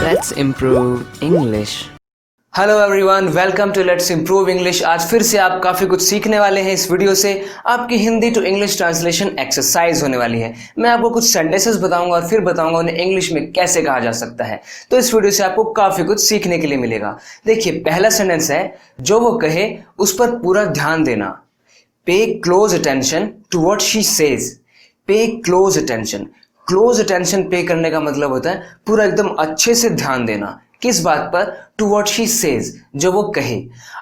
Let's improve English. Hello everyone, welcome to let's improve English. आज फिर से आप काफ़ी कुछ सीखने वाले हैं। इस वीडियो से आपकी Hindi to English translation exercise होने वाली है। मैं आपको कुछ सेंटेंसेस बताऊंगा और फिर बताऊंगा उन्हें इंग्लिश में कैसे कहा जा सकता है। तो इस वीडियो से आपको काफ़ी कुछ सीखने के लिए मिलेगा। देखिए, पहला सेंटेंस है, जो वो कहे उस पर पूरा ध्यान देना। Pay close attention to what she says. Pay close attention. Close attention pay करने का मतलब होता है पूरा एकदम अच्छे से ध्यान देना। किस बात पर? टू व्हाट शी सेज, जो वो कहे।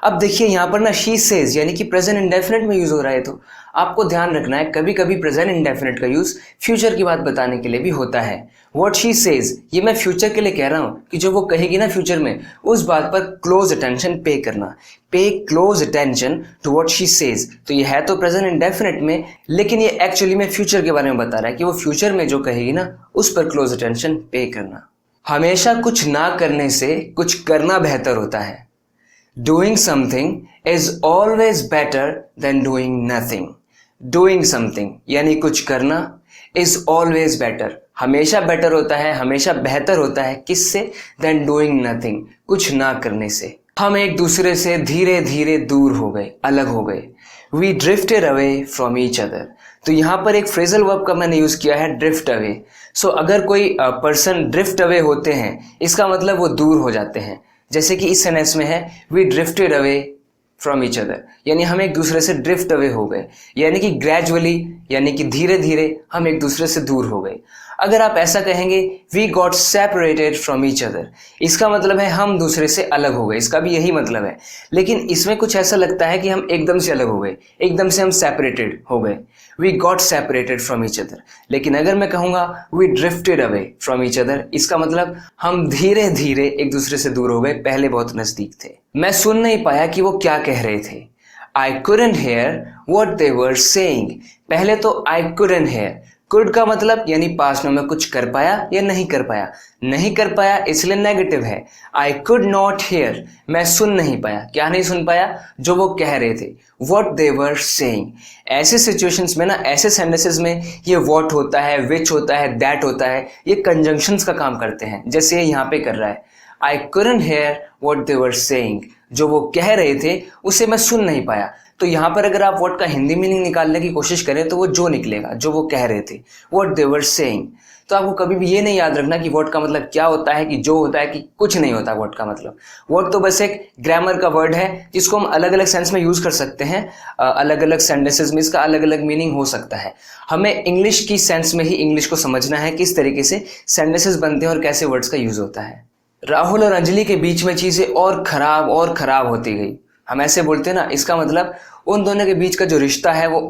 अब देखिए यहाँ पर ना शी सेज यानी कि प्रेजेंट इंडेफिनिट में यूज हो रहा है। तो आपको ध्यान रखना है, कभी कभी प्रेजेंट इंडेफिनिट का यूज फ्यूचर की बात बताने के लिए भी होता है। व्हाट शी सेज ये मैं फ्यूचर के लिए कह रहा हूँ कि जो वो कहेगी ना फ्यूचर में, उस बात पर क्लोज अटेंशन पे करना। Pay close attention to what she says. तो ये है तो प्रेजेंट इंडेफिनिट में, लेकिन ये एक्चुअली में फ्यूचर के बारे में बता रहा है कि वो फ्यूचर में जो कहेगी ना उस पर क्लोज अटेंशन पे करना। हमेशा कुछ ना करने से कुछ करना बेहतर होता है। Doing something is always better than doing nothing. Doing something यानी कुछ करना, इज ऑलवेज बेटर हमेशा बेटर होता है, हमेशा बेहतर होता है। किससे? देन डूइंग नथिंग, कुछ ना करने से। हम एक दूसरे से धीरे धीरे दूर हो गए, अलग हो गए। We drifted away from each other. तो यहाँ पर एक फ्रेजल वर्ब का मैंने यूज किया है, ड्रिफ्ट अवे। सो अगर कोई पर्सन ड्रिफ्ट अवे होते हैं, इसका मतलब वो दूर हो जाते हैं। जैसे कि इस सेंटेंस में है, we drifted away from each other, यानी हम एक दूसरे से ड्रिफ्ट अवे हो गए, यानी कि ग्रेजुअली, यानी कि धीरे धीरे हम एक दूसरे से दूर हो गए। अगर आप ऐसा कहेंगे, we got separated from each other, इसका मतलब है हम दूसरे से अलग हो गए, इसका भी यही मतलब है। लेकिन इसमें कुछ ऐसा लगता है कि हम एकदम से अलग हो गए, एकदम से हम सेपरेटेड हो गए। We got separated from each other. लेकिन अगर मैं कहूँगा we drifted away from each other, इसका मतलब हम धीरे धीरे एक दूसरे से दूर हो गए, पहले बहुत नजदीक थे। मैं सुन नहीं पाया कि वो क्या कह रहे थे। I couldn't hear what they were saying। पहले तो I couldn't hear, could का मतलब यानी पास्ट में मैं कुछ कर पाया या नहीं कर पाया। नहीं कर पाया इसलिए नेगेटिव है। I could not hear, मैं सुन नहीं पाया। क्या नहीं सुन पाया? जो वो कह रहे थे। What they were saying। ऐसे सिचुएशंस में ना, ऐसे सेंटेंसेस में ये what होता है, which होता है, that होता है, ये कंजंक्शंस का काम करते हैं, जैसे ये यहाँ पे कर रहा है। I couldn't hear what they were saying, जो वो कह रहे थे उसे मैं सुन नहीं पाया। तो यहाँ पर अगर आप what का हिंदी मीनिंग निकालने की कोशिश करें तो वो जो निकलेगा, जो वो कह रहे थे, what they were saying। तो आपको कभी भी ये नहीं याद रखना कि what का मतलब क्या होता है, कि जो होता है, कि कुछ नहीं होता what का मतलब। what तो बस एक ग्रामर का वर्ड है जिसको हम अलग अलग सेंस में यूज कर सकते हैं। अलग अलग सेंटेंसेस में इसका अलग अलग मीनिंग हो सकता है। हमें इंग्लिश की सेंस में ही इंग्लिश को समझना है, किस तरीके से सेंटेंसेस बनते हैं और कैसे वर्ड्स का यूज होता है। राहुल और अंजलि के बीच में चीजें और खराब होती गई। हम ऐसे बोलते हैं ना, इसका मतलब उन दोनों के बीच का जो रिश्ता है वो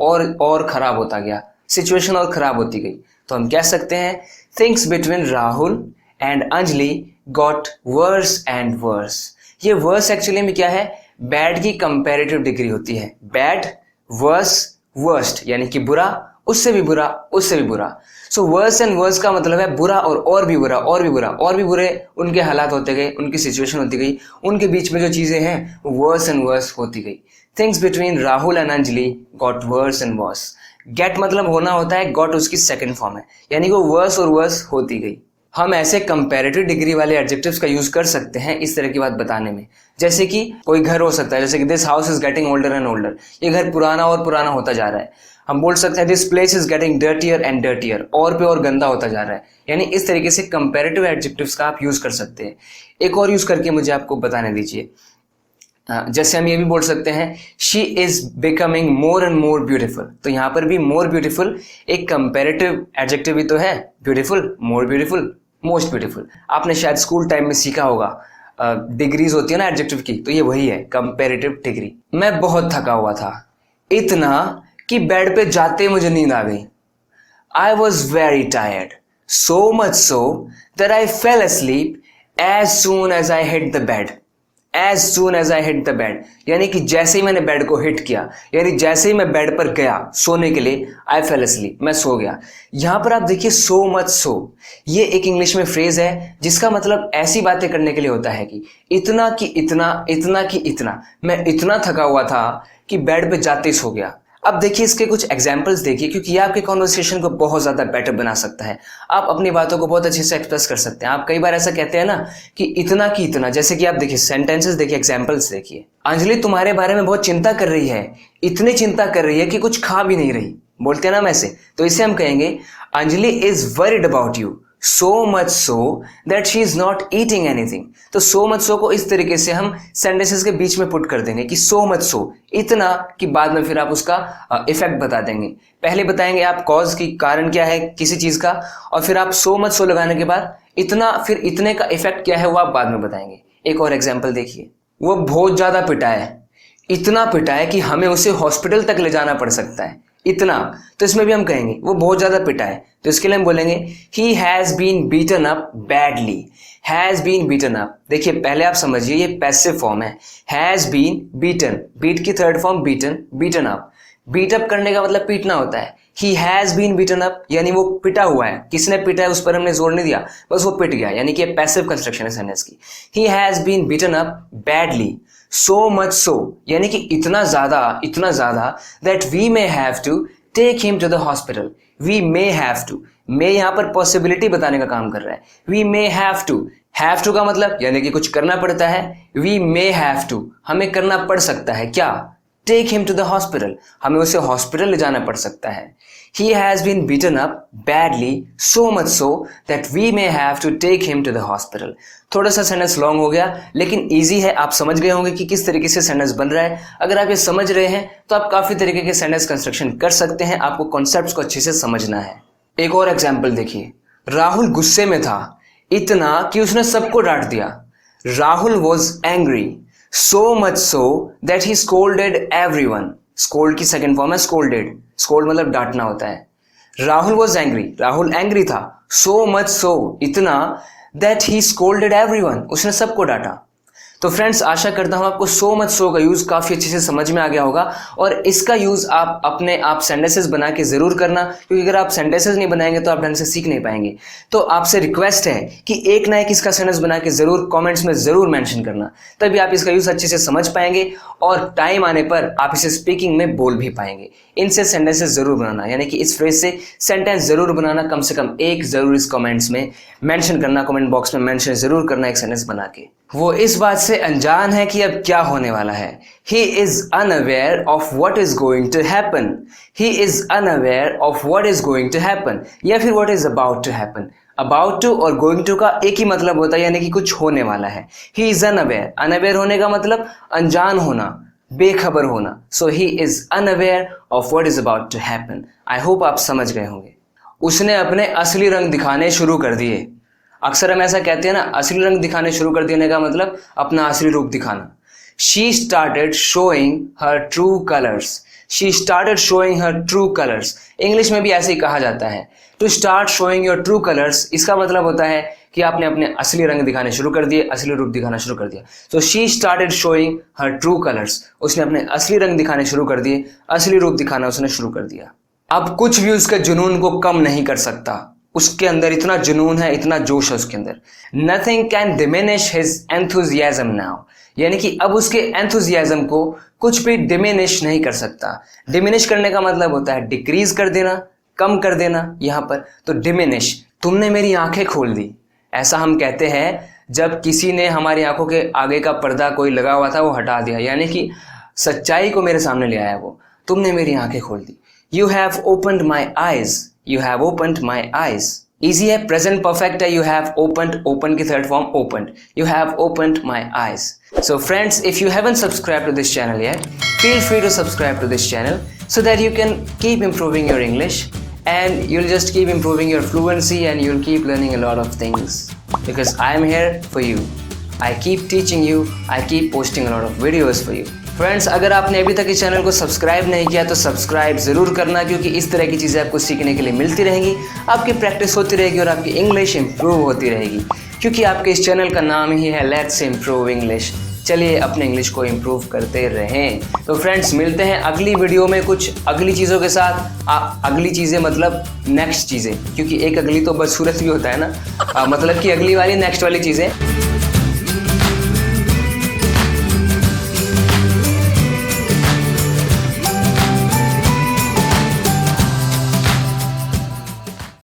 और खराब होता गया, सिचुएशन और खराब होती गई। तो हम कह सकते हैं, things between Rahul and Anjali got worse and worse. ये वर्स एक्चुअली में क्या है? बैड की कंपैरेटिव डिग्री होती है। बैड, वर्स, वर्स्ट, यानी कि बुरा, उससे भी बुरा, उससे भी बुरा। सो वर्स एंड वर्स का मतलब है बुरा और भी बुरा, और भी बुरा, और भी बुरे उनके हालात होते गए, उनकी सिचुएशन होती गई, उनके बीच में जो चीजें हैं वो वर्स एंड वर्स होती गई। Things between Rahul and Anjali got worse and worse. Get मतलब होना होता है, गॉट उसकी सेकंड फॉर्म है, यानी वो वर्स और वर्स होती गई। हम ऐसे कंपैरेटिव डिग्री वाले एडजेक्टिव्स का यूज कर सकते हैं इस तरह की बात बताने में। जैसे कि कोई घर हो सकता है, जैसे कि this house is getting older and older, ये घर पुराना और पुराना होता जा रहा है। हम बोल सकते हैं this place is getting dirtier and dirtier, और पे और गंदा होता जा रहा है। यानी इस तरीके से कंपैरेटिव एडजेक्टिव्स का आप यूज कर सकते हैं। एक और यूज करके मुझे आपको बताने दीजिए। जैसे हम ये भी बोल सकते हैं, she is becoming more and more beautiful. तो यहाँ पर भी मोर ब्यूटीफुल एक कंपैरेटिव एडजेक्टिव ही तो है। Beautiful, more beautiful, most beautiful. आपने शायद स्कूल टाइम में सीखा होगा, डिग्रीज होती है ना एडजेक्टिव की, तो ये वही है, कंपैरेटिव डिग्री। मैं बहुत थका हुआ था, इतना कि बेड पे जाते मुझे नींद आ गई। I was very tired, so much so that I fail asleep as soon as I hit the bed। as soon as I hit the bed यानी कि जैसे ही मैंने बेड को हिट किया, यानी जैसे ही मैं बेड पर गया सोने के लिए, I fell asleep, मैं सो गया। यहां पर आप देखिए so much so, ये एक इंग्लिश में फ्रेज है जिसका मतलब ऐसी बातें करने के लिए होता है कि इतना कि इतना, इतना कि इतना। मैं इतना थका हुआ था कि बेड पे जाते ही सो गया। अब देखिए इसके कुछ एग्जाम्पल्स देखिए, क्योंकि ये आपके कॉन्वर्सेशन को बहुत ज़्यादा बेटर बना सकता है। आप अपनी बातों को बहुत अच्छे से एक्सप्रेस कर सकते हैं। आप कई बार ऐसा कहते हैं ना कि इतना की इतना, जैसे कि आप देखिए सेंटेंसेस देखिए, एग्जाम्पल्स देखिए। अंजलि तुम्हारे बारे में बहुत चिंता कर रही है, इतनी चिंता कर रही है कि कुछ खा भी नहीं रही, बोलते हैं ना वैसे। तो इसे हम कहेंगे Anjali is worried about you so much so that she is not eating anything। तो so much so को इस तरीके से हम सेंटेंसेस के बीच में पुट कर देंगे कि so much so, इतना कि बाद में फिर आप उसका इफेक्ट बता देंगे। पहले बताएंगे आप कॉज की, कारण क्या है किसी चीज का, और फिर आप so much so लगाने के बाद इतना, फिर इतने का इफेक्ट क्या है वो आप बाद में बताएंगे। एक और एग्जाम्पल देखिए, वो बहुत ज्यादा पिटा है, इतना पिटा है कि हमें उसे हॉस्पिटल तक ले जाना पड़ सकता है, इतना। तो इसमें भी हम कहेंगे वो बहुत ज्यादा पिटा है, तो इसके लिए हम बोलेंगे he has been beaten up badly. Has been beaten up, देखिए पहले आप समझिए ये पैसिव फॉर्म है। हैज बीन बीटन, बीट की third form beaten, beaten up. Beat up करने का मतलब पीटना होता है। He has been beaten up यानी वो पिटा हुआ है, किसने पिटा है उस पर हमने जोर नहीं दिया, बस वो पिट गया, यानी कि पैसिव कंस्ट्रक्शन है सेंटेंस की। He has been beaten up badly so much so यानी कि इतना ज्यादा that we may have to take him to the hospital। we may have to, may यहाँ पर पॉसिबिलिटी बताने का काम कर रहा है। we may have to का मतलब यानी कि कुछ करना पड़ता है। we may have to हमें करना पड़ सकता है क्या, take him to the hospital, हमें उसे हॉस्पिटल ले जाना पड़ सकता है। he has been beaten up badly so much so that we may have to take him to the hospital। थोड़ा सा सेंटेंस लॉन्ग हो गया लेकिन इजी है, आप समझ गए होंगे कि किस तरीके से सेंटेंस बन रहा है। अगर आप ये समझ रहे हैं तो आप काफी तरीके के सेंटेंस कंस्ट्रक्शन कर सकते हैं, आपको कॉन्सेप्ट्स को अच्छे से समझना है। एक और एग्जाम्पल देखिए, राहुल गुस्से में था इतना कि उसने सबको डांट दिया। Rahul was angry so much so that he scolded everyone। scold की सेकंड फॉर्म है scolded। scold मतलब डांटना होता है। Rahul was angry, Rahul angry था। so much so इतना that he scolded everyone, उसने सबको डांटा। तो फ्रेंड्स आशा करता हूं आपको so much so का यूज काफी अच्छे से समझ में आ गया होगा, और इसका यूज आप अपने आप सेंटेंसेस बना के जरूर करना, क्योंकि अगर आप सेंटेंसेस नहीं बनाएंगे तो आप ढंग से सीख नहीं पाएंगे। तो आपसे रिक्वेस्ट है कि एक ना एक इसका सेंटेंस बना के जरूर कमेंट्स में जरूर मेंशन करना, तभी आप इसका यूज अच्छे से समझ पाएंगे और टाइम आने पर आप इसे स्पीकिंग में बोल भी पाएंगे। इनसे सेंटेंसेस जरूर बनाना, यानी कि इस फ्रेज से सेंटेंस जरूर बनाना, कम से कम एक जरूर इस कमेंट्स में मेंशन करना, कमेंट बॉक्स में मेंशन जरूर करना एक सेंटेंस बना के। वो इस बात से अनजान है कि अब क्या होने वाला है। He is unaware of what is going to happen। He is unaware of what is going to happen या फिर what is about to happen। about to और going to का एक ही मतलब होता है, यानी कि कुछ होने वाला है। He is unaware, unaware होने का मतलब अनजान होना, बेखबर होना। So he is unaware of what is about to happen। I hope आप समझ गए होंगे। उसने अपने असली रंग दिखाने शुरू कर दिए। अक्सर हम ऐसा कहते हैं ना, असली रंग दिखाने शुरू कर देने का मतलब अपना असली रूप दिखाना। She started showing her true colors। She started showing her true colors। English में भी ऐसे ही कहा जाता है, to start showing your true colors। इसका मतलब होता है कि आपने अपने असली रंग दिखाने शुरू कर दिए, असली रूप दिखाना शुरू कर दिया। So she started showing her true colors। उसने अपने असली रंग दिखाने शुरू कर दिए, असली रूप दिखाना उसने शुरू कर दिया। अब कुछ भी उसके जुनून को कम नहीं कर सकता। उसके अंदर इतना जुनून है, इतना जोश है उसके अंदर। Nothing can diminish his enthusiasm now। यानी कि अब उसके enthusiasm को कुछ भी diminish नहीं कर सकता। diminish करने का मतलब होता है डिक्रीज कर देना, कम कर देना। यहाँ पर तो diminish, तुमने मेरी आंखें खोल दी। ऐसा हम कहते हैं जब किसी ने हमारी आंखों के आगे का पर्दा कोई लगा हुआ था वो हटा दिया, यानी कि सच्चाई को मेरे सामने ले आया वो। तुमने मेरी आंखें खोल दी। You have opened my eyes। You have opened my eyes। Easy है, present perfect है। You have opened, open की third form opened। You have opened my eyes। So friends, if you haven't subscribed to this channel yet, feel free to subscribe to this channel so that you can keep improving your English and you'll just keep improving your fluency and you'll keep learning a lot of things because I'm here for you। I keep teaching you, I keep posting a lot of videos for you। Friends अगर आपने अभी तक इस channel को subscribe नहीं किया तो subscribe जरूर करना, क्योंकि इस तरह की चीज़ें आपको सीखने के लिए मिलती रहेंगी, आपकी प्रैक्टिस होती रहेगी और आपकी इंग्लिश इंप्रूव होती रहेगी, क्योंकि आपके इस चैनल का नाम ही है लेट्स इम्प्रूव इंग्लिश। चलिए अपने इंग्लिश को इम्प्रूव करते रहें। तो फ्रेंड्स मिलते हैं अगली वीडियो में कुछ अगली चीज़ों के साथ। अगली चीज़ें मतलब नेक्स्ट चीज़ें, क्योंकि एक अगली तो बदसूरत भी होता है ना, मतलब कि अगली वाली नेक्स्ट वाली चीज़ें।